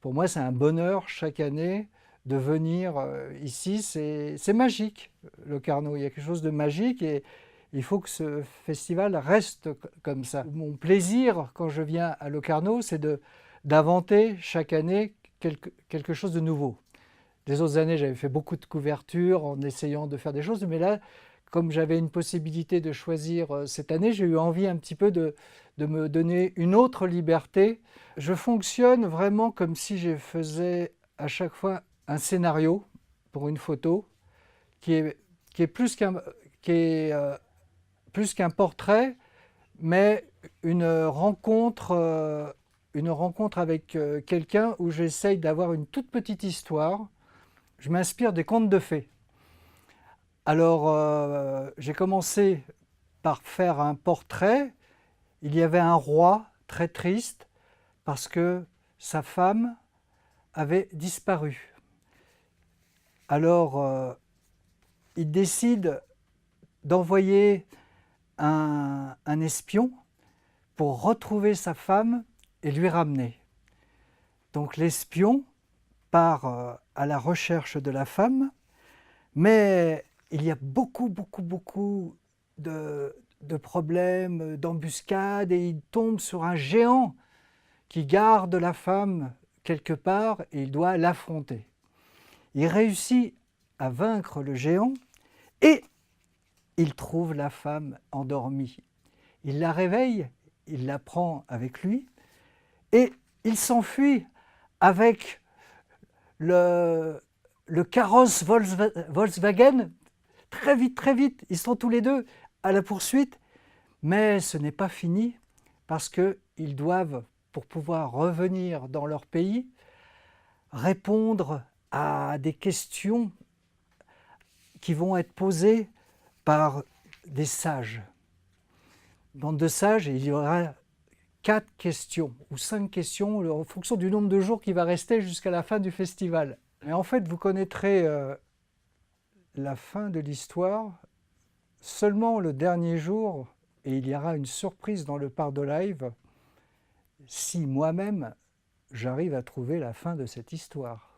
Pour moi, c'est un bonheur chaque année de venir ici. C'est magique, Locarno. Il y a quelque chose de magique et il faut que ce festival reste comme ça. Mon plaisir quand je viens à Locarno, c'est d'inventer chaque année quelque chose de nouveau. Les autres années, j'avais fait beaucoup de couvertures en essayant de faire des choses, mais là, comme j'avais une possibilité de choisir cette année, j'ai eu envie un petit peu de me donner une autre liberté. Je fonctionne vraiment comme si je faisais à chaque fois un scénario pour une photo qui est, qui est plus qu'un qui est, plus qu'un portrait, mais une rencontre avec quelqu'un où j'essaye d'avoir une toute petite histoire. Je m'inspire des contes de fées. Alors, j'ai commencé par faire un portrait. Il y avait un roi très triste parce que sa femme avait disparu. Alors, il décide d'envoyer un espion pour retrouver sa femme et lui ramener. Donc l'espion part à la recherche de la femme, mais il y a beaucoup de problèmes, d'embuscades, et il tombe sur un géant qui garde la femme quelque part et il doit l'affronter. Il réussit à vaincre le géant et il trouve la femme endormie. Il la réveille, il la prend avec lui et il s'enfuit avec le carrosse Volkswagen. Très vite, ils sont tous les deux à la poursuite, mais ce n'est pas fini parce qu'ils doivent, pour pouvoir revenir dans leur pays, répondre à des questions qui vont être posées par des sages. Bande de sages, et il y aura 4 questions ou 5 questions en fonction du nombre de jours qui va rester jusqu'à la fin du festival. Mais en fait, vous connaîtrez la fin de l'histoire seulement le dernier jour, et il y aura une surprise dans le Pardo Live si moi-même j'arrive à trouver la fin de cette histoire.